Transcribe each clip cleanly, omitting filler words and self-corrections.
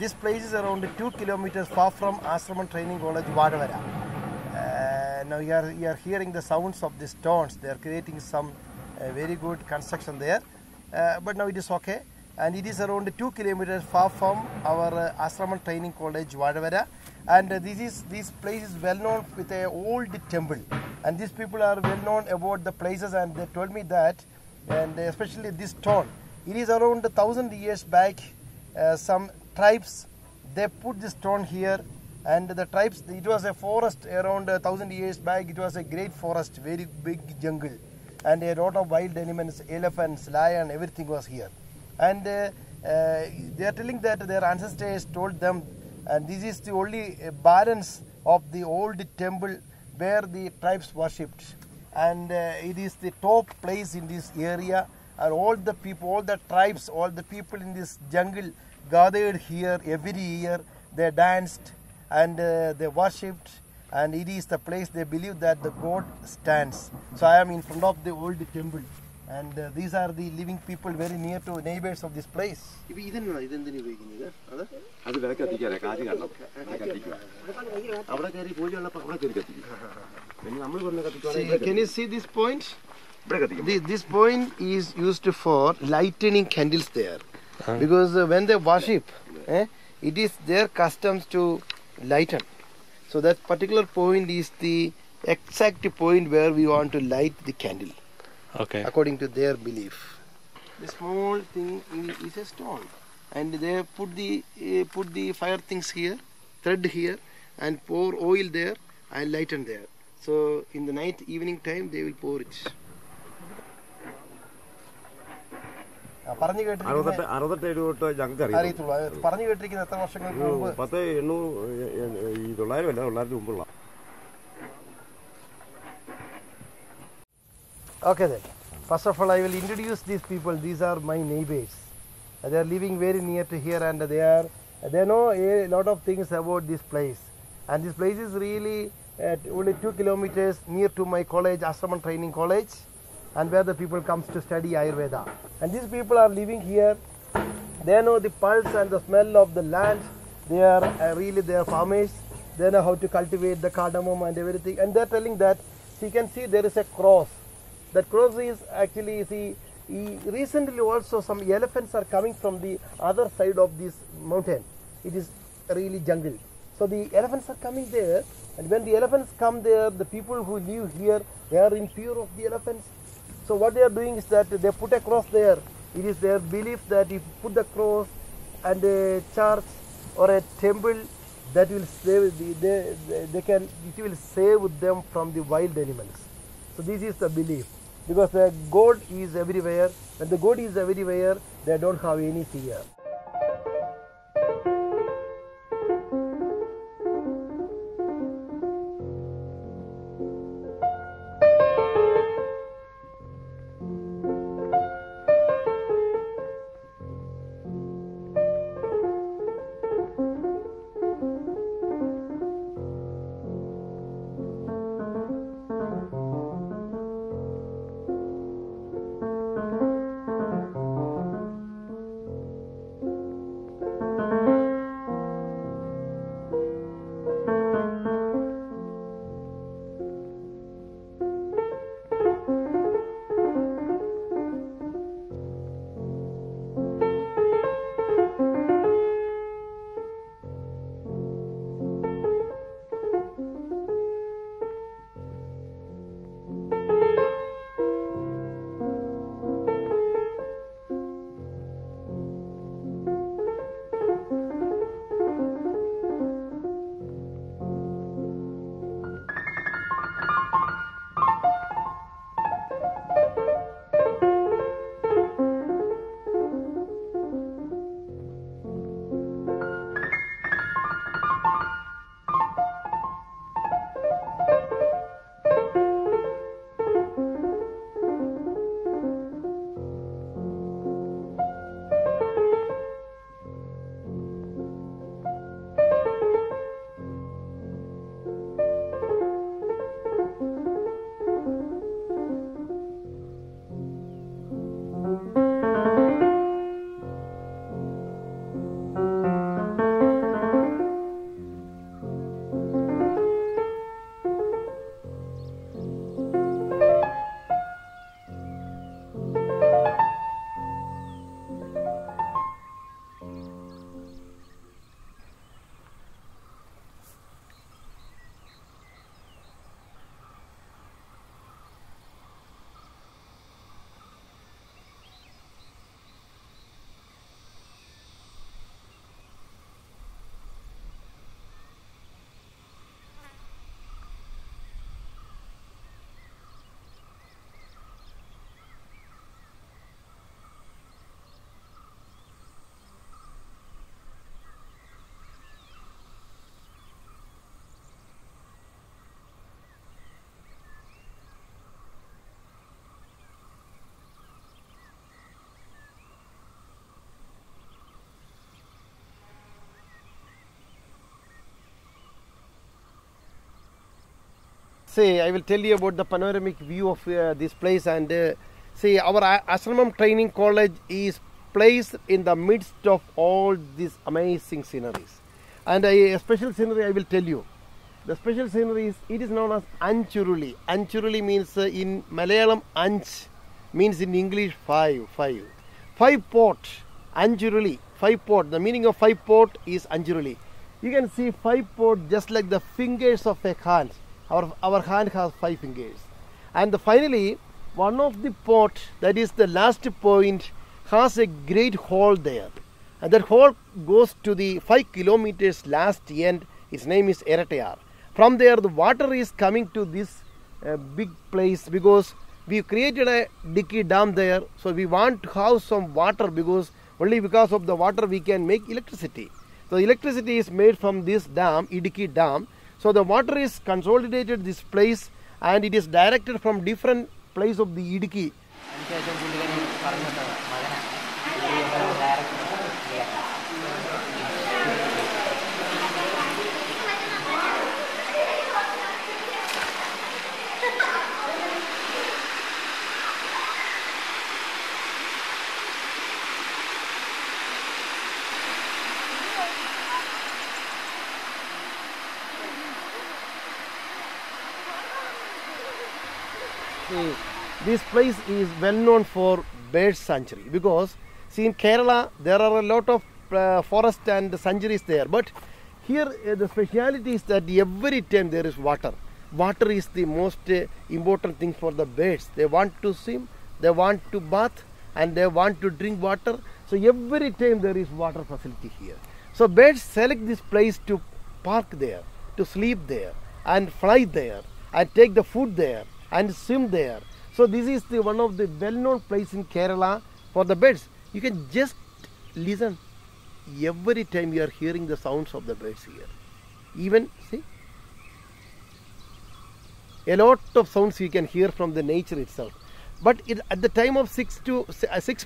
this place is around 2 kilometers far from Asramam Training College, Vadavara. Now you are hearing the sounds of the stones. They are creating some very good construction there. But now it is okay. And it is around 2 kilometers far from our Asramam Training College, Vadavara. And this place is well known with an old temple. And these people are well known about the places, and they told me that, and especially this stone, it is around 1,000 years back. Some tribes, they put this stone here, and the tribes, it was a forest around 1,000 years back. It was a great forest, very big jungle, and a lot of wild animals, elephants, lion, everything was here. And they are telling that their ancestors told them, and this is the only balance of the old temple where the tribes worshipped, and it is the top place in this area, and all the people, all the tribes, all the people in this jungle gathered here every year. They danced and they worshipped, and it is the place they believe that the god stands. So I am in front of the old temple, and these are the living people very near to neighbors of this place. See, can you see this point? This point is used for lightening candles there, because when they worship, it is their customs to lighten. So that particular point is the exact point where we want to light the candle. Okay. According to their belief. The small thing is a stone, and they put the fire things here, thread here, and pour oil there and lighten there. So in the night, evening time, they will pour it. പറഞ്ഞു കേട്ടിരിക്കുന്ന എത്ര വർഷങ്ങൾക്ക് മുമ്പ്? Okay then. First of all, I will introduce these people. These are my neighbors. They are living very near to here, and they know a lot of things about this place. And this place is really only 2 kilometers near to my college, Asramam Training College, and where the people comes to study Ayurveda. And these people are living here. They know the pulse and the smell of the land. They are really they are farmers. They know how to cultivate the cardamom and everything. And they are telling that, so you can see there is a cross. That cross is actually, recently also some elephants are coming from the other side of this mountain. It is really jungle. So the elephants are coming there, and when the elephants come there, the people who live here, they are in fear of the elephants. So what they are doing is that they put a cross there. It is their belief that if you put the cross and a church or a temple, that will save it will save them from the wild animals. So this is the belief, because the God is everywhere. When the God is everywhere, they don't have any fear. say, I will tell you about the panoramic view of this place. And see, our Asramam Training College is placed in the midst of all these amazing sceneries. And a special scenery I will tell you. The special scenery is, it is known as Anchuruli. Anchuruli means in Malayalam, Anch means in English five. Five pot, Anchuruli, five pot. The meaning of five pot is Anchuruli. You can see five pot just like the fingers of a hand. Our hand has 5 fingers. And finally, one of the pot, that is the last point, has a great hole there. And that hole goes to the 5 kilometers last end. Its name is Eratayar. From there, the water is coming to this big place because we created a Dicky dam there. So we want to have some water because only because of the water we can make electricity. So electricity is made from this dam, Idiki dam. So the water is consolidated this place and it is directed from different place of the Idiki. This place is well known for bird sanctuary because see in Kerala there are a lot of forest and sanctuaries there, but here the speciality is that every time there is water. Water is the most important thing for the birds. They want to swim, they want to bath and they want to drink water. So every time there is water facility here. So birds select this place to park there, to sleep there and fly there and take the food there and swim there. So this is the one of the well-known place in Kerala for the birds. You can just listen. Every time you are hearing the sounds of the birds here. Even, see, a lot of sounds you can hear from the nature itself. But at the time of 6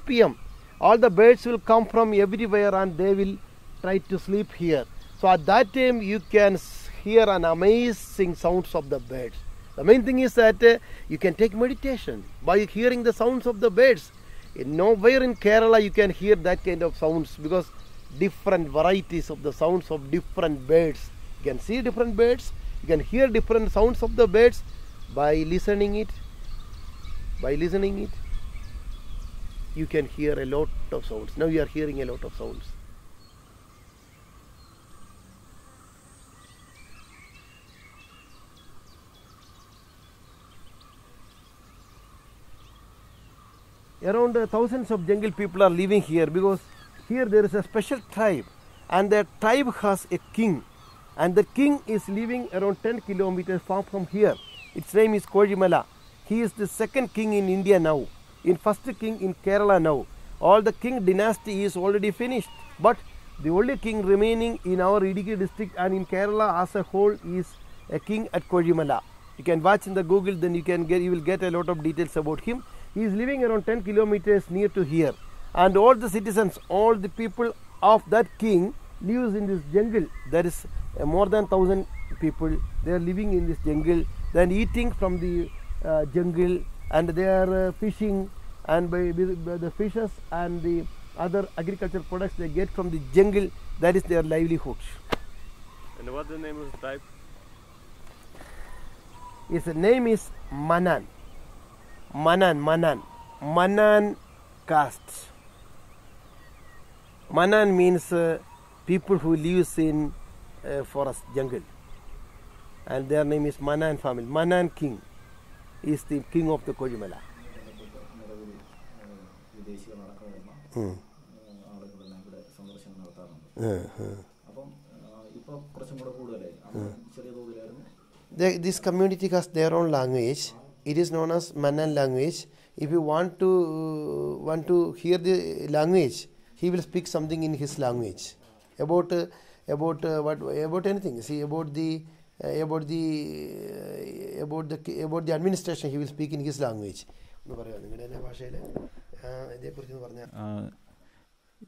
p.m., all the birds will come from everywhere and they will try to sleep here. So at that time you can hear an amazing sounds of the birds. The main thing is that you can take meditation by hearing the sounds of the birds. Nowhere in Kerala you can hear that kind of sounds because different varieties of the sounds of different birds. You can see different birds, you can hear different sounds of the birds by listening it. By listening it, you can hear a lot of sounds. Now you are hearing a lot of sounds. Around thousands of jungle people are living here because here there is a special tribe and that tribe has a king and the king is living around 10 kilometers far from here. Its name is Kozhimala. He is the second king in India now. In first king in Kerala now. All the king dynasty is already finished. But the only king remaining in our Idiki district and in Kerala as a whole is a king at Kozhimala. You can watch in the Google, then you will get a lot of details about him. He is living around 10 kilometers near to here. And all the citizens, all the people of that king lives in this jungle. There is more than 1,000 people. They are living in this jungle, then eating from the jungle, and they are fishing, and by the fishes and the other agricultural products they get from the jungle, that is their livelihood. And what is the name of the tribe? Its name is Manan. Manan caste. Manan means people who lives in forest jungle, and their name is Manan family. Manan king is the king of the Kozhimala. This community has their own language. It is known as Manan language. If you want to hear the language, he will speak something in his language about anything. See, about the administration, he will speak in his language.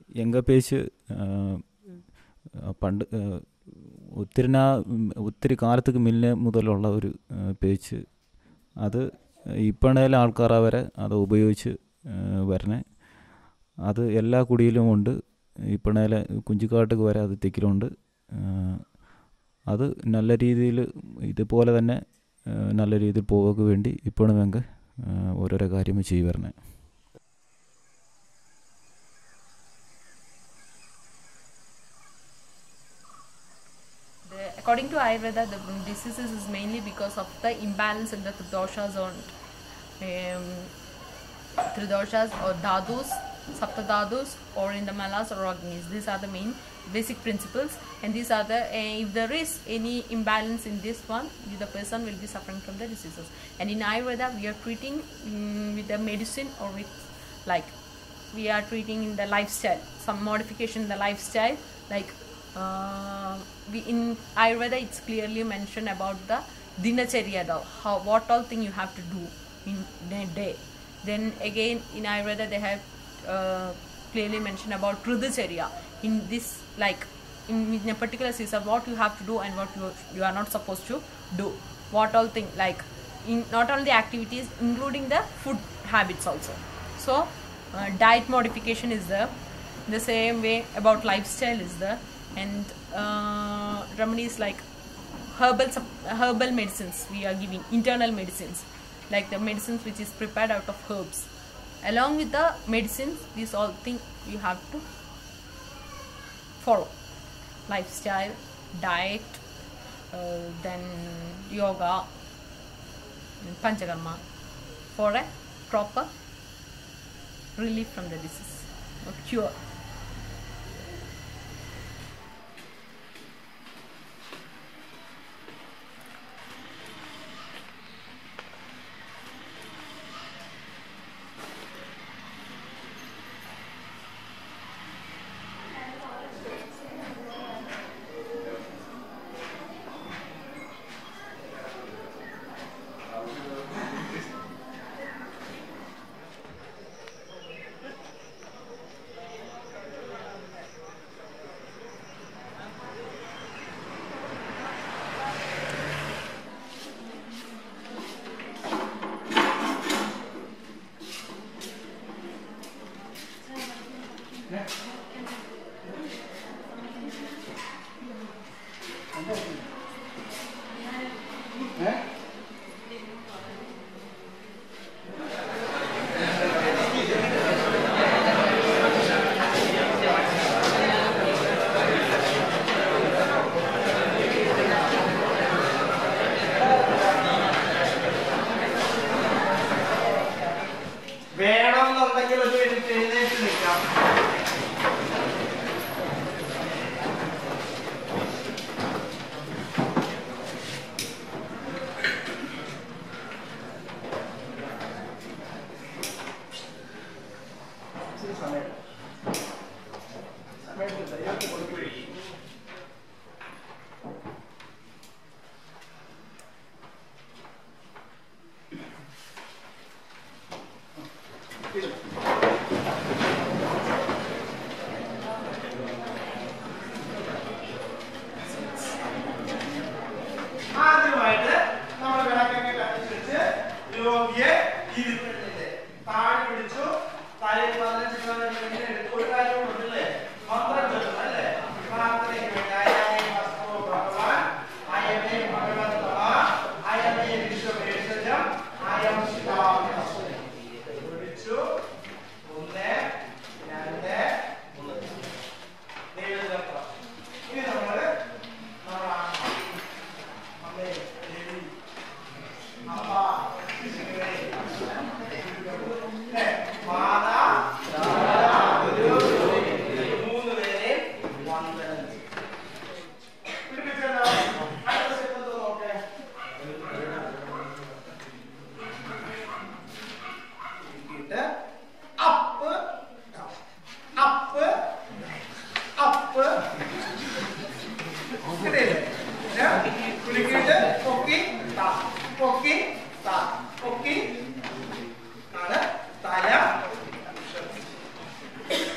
Younger page, ഒത്തിരി കാലത്തേക്ക് മുന്നേ മുതലുള്ള ഒരു പേച്ച്. അത് ഇപ്പോഴേലെ ആൾക്കാർ വരെ അത് ഉപയോഗിച്ച് വരണേ. അത് എല്ലാ കുടിയിലും ഉണ്ട്. ഇപ്പോഴേലെ കുഞ്ചിക്കാട്ടുക്ക് വരെ അത് തെക്കിലുണ്ട്. അത് നല്ല രീതിയിൽ ഇതുപോലെ തന്നെ നല്ല രീതിയിൽ പോവുക വേണ്ടി ഇപ്പോഴും വേണ്ട ഓരോരോ കാര്യങ്ങൾ ചെയ്തു വരണേ. According to Ayurveda, the diseases is mainly because of the imbalance in the doshas or dhadus, saptadhadus, or in the malas or agnis. These are the main basic principles, and these are the if there is any imbalance in this one, the person will be suffering from the diseases. And in Ayurveda, we are treating with the medicine, or with like we are treating in the lifestyle, some modification in the lifestyle, like in Ayurveda it's clearly mentioned about the dinacharya, what all thing you have to do in a day. Then again in Ayurveda they have clearly mentioned about Rudacharya, in this like in a particular season what you have to do and what you are not supposed to do, what all thing, like in not only the activities including the food habits also. So diet modification is there, the same way about lifestyle is there, and remedies like herbal medicines we are giving, internal medicines like the medicines which is prepared out of herbs. Along with the medicines, these all things you have to follow: lifestyle, diet, then yoga, and panchakarma, for a proper relief from the disease or cure.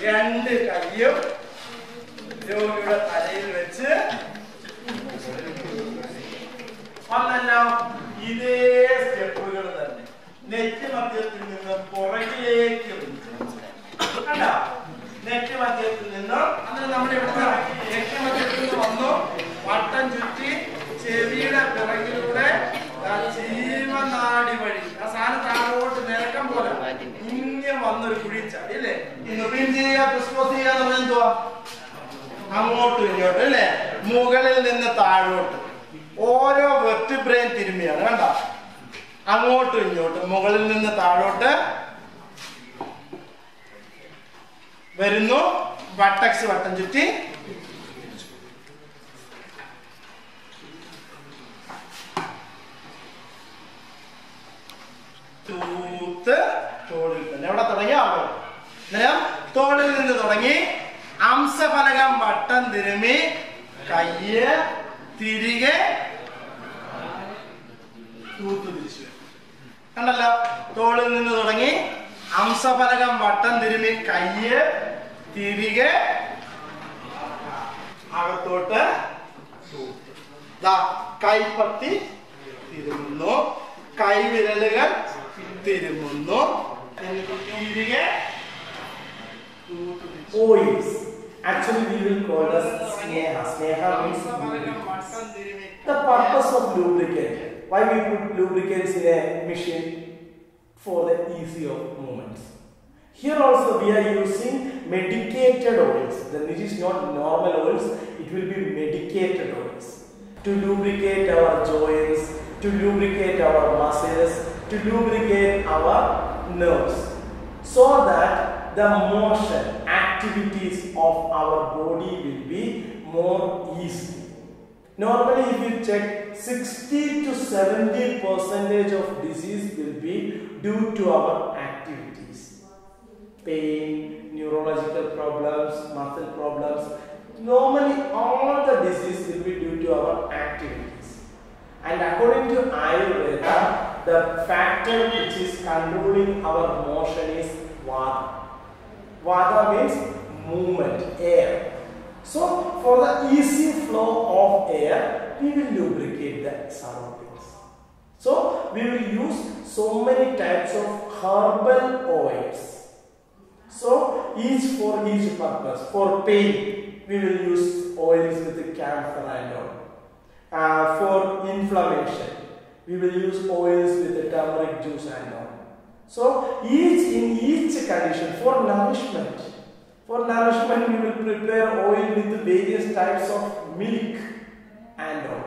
രണ്ട് കയ്യും രോഗിയുടെ തലയിൽ വെച്ച് net മധ്യത്തിൽ നിന്ന് പുറകിലേക്ക് കണ്ടോ? Net മധ്യത്തിൽ നിന്ന് അങ്ങനെ നമ്മൾ ഇവിടെ നെറ്റ് മധ്യത്തിൽ നിന്ന് വന്നു, വട്ടം ചുറ്റി ചെവിയുടെ പിറകിലൂടെ ജീവനാടി വഴി ആ സാധനം താഴോട്ട് നിരക്കം പോലെ ഇങ്ങനെ വന്നൊരു കുഴിച്ചാടി അല്ലേ? ഇന്ന് പിൻ ചെയ്യുക, ക്രിസ്മസ് ചെയ്യുക എന്ന് എന്തുവാ? അങ്ങോട്ടും ഇങ്ങോട്ടും അല്ലേ? മുകളിൽ നിന്ന് താഴോട്ട് ഓരോ വെർട്ടിബ്രയും തിരുമ്മിയാണ്. കണ്ട? അങ്ങോട്ടും ഇങ്ങോട്ടും മുകളിൽ നിന്ന് താഴോട്ട് വരുന്നു, ബട്ടക്സ് വട്ടം ചുറ്റി തൂത്ത് തോളിൽ തന്നെ. എവിടെ തുടങ്ങി? അവിടെ. അന്നേരം തോളിൽ നിന്ന് തുടങ്ങി അംശഫലകം വട്ടം തിരുമി കയ്യ് തിരികെ തൂത്ത് തിരിച്ചു. കണ്ടല്ലോ? തോളിൽ നിന്ന് തുടങ്ങി അംശഫലകം വട്ടം തിരുമി കയ്യ് തിരികെ അകത്തോട്ട് തൂത്ത്. കൈപ്പത്തി തിരുമുന്നു, കൈവിരലുകൾ തിരുമുന്നു, തിരികെ oils. Actually we will call as sneha. Sneha means lubricants. The purpose of lubricant. Why we put lubricants in a machine? For the easy of movements. Here also we are using medicated oils. Then it is not normal oils, it will be medicated oils. To lubricate our joints, to lubricate our muscles, to lubricate our nerves. So that the motion, activities of our body will be more easy. Normally if you check 60 to 70% of disease will be due to our activities. Pain, neurological problems, muscle problems. Normally all the disease will be due to our activities. And according to Ayurveda, the factor which is controlling our motion is Vata. Vata means movement, air. So for the easy flow of air, we will lubricate the surroundings. So we will use so many types of herbal oils. So each for each purpose. For pain, we will use oils with the camphor and all. For inflammation, we will use oils with the turmeric juice and all. So in each condition. For nourishment we will prepare oil with various types of milk and all.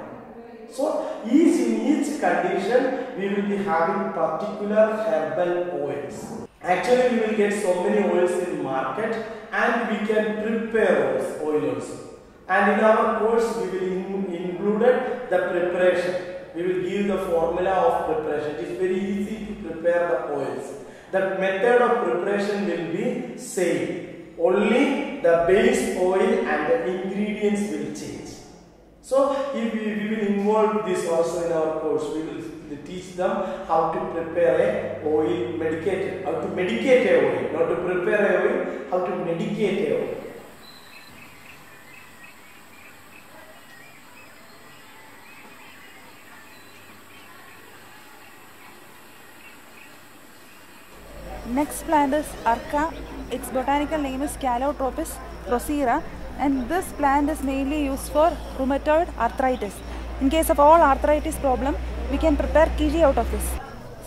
So in each condition we will be having particular herbal oils. Actually we will get so many oils in market and we can prepare oil also. And in our course we will include the preparation. We will give the formula of preparation. It is very easy to prepare the oils. The method of preparation will be same. Only the base oil and the ingredients will change. So if we will involve this also in our course. We will teach them how to prepare a oil medicated. How to medicate a oil. Not to prepare a oil. How to medicate a oil. Next plant is Arca. Its botanical name is Calotropis procera, and this plant is mainly used for rheumatoid arthritis. In case of all arthritis problem, we can prepare kiri out of this.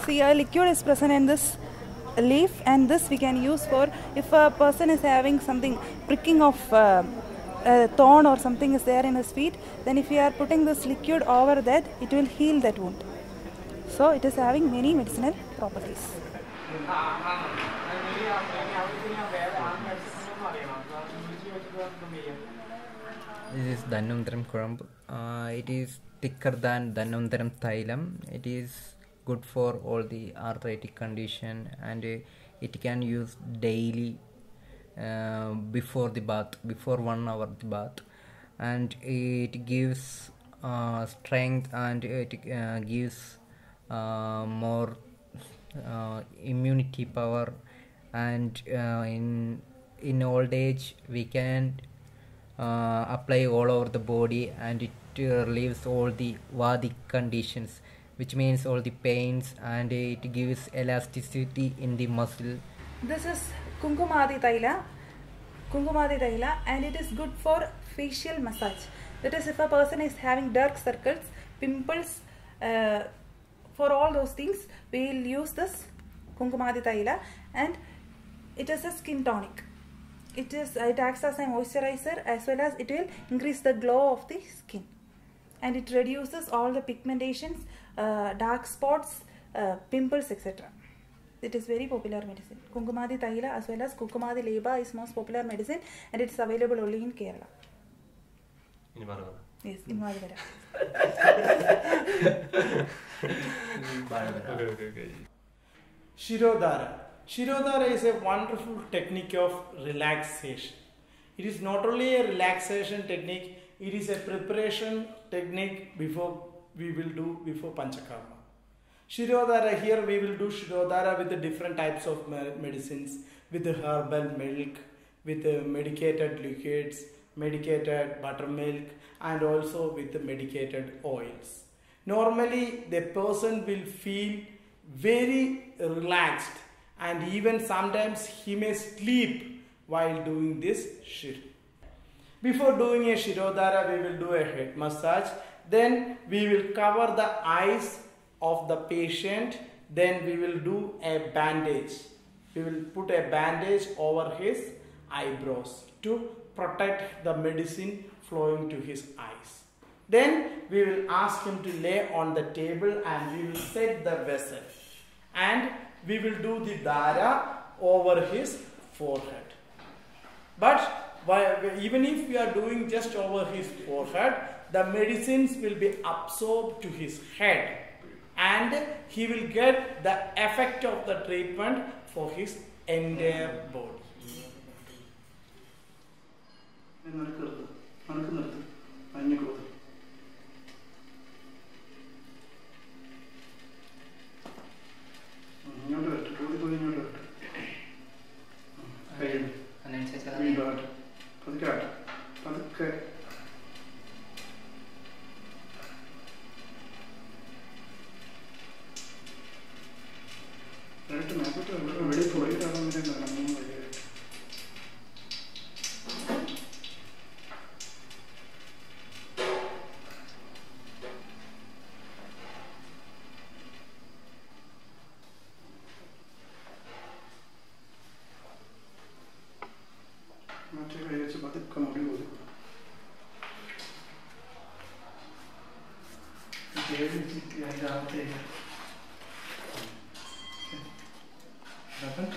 See, a liquid is present in this leaf, and this we can use for if a person is having something pricking of a thorn or something is there in his feet, then if we are putting this liquid over that, it will heal that wound. So it is having many medicinal properties. This is Dhanvantaram Kurambu. It is thicker than Dhanvantaram Thailam. It is good for all the arthritic condition, and it can use daily before the bath, before 1 hour the bath, and it gives strength, and it gives more immunity power, and in old age we can apply all over the body, and it relieves all the vadic conditions which means all the pains, and it gives elasticity in the muscle. This is Kumkumadi Taila, and it is good for facial massage. That is, if a person is having dark circles, pimples, for all those things, we will use this Kumkumadi Taila, and it is a skin tonic. It acts as a moisturizer, as well as it will increase the glow of the skin, and it reduces all the pigmentations, dark spots, pimples, etc. It is very popular medicine. Kumkumadi Taila as well as Kumkumadi Leba is most popular medicine, and it is available only in Kerala. Yes, in Madhuvara. Shirodhara. Shirodhara is a wonderful technique of relaxation. It is not only a relaxation technique, it is a preparation technique before Panchakarma. Shirodhara, here we will do Shirodhara with the different types of medicines, with the herbal milk, with the medicated liquids, medicated buttermilk, and also with the medicated oils. Normally the person will feel very relaxed, and even sometimes he may sleep while doing this shir. Before doing a Shirodhara, we will do a head massage. Then we will cover the eyes of the patient. Then we will do a bandage. We will put a bandage over his eyebrows to protect the medicine flowing to his eyes. Then we will ask him to lay on the table, and we will set the vessel, and we will do the dara over his forehead. But even if we are doing just over his forehead, the medicines will be absorbed to his head, and he will get the effect of the treatment for his entire body. Happened?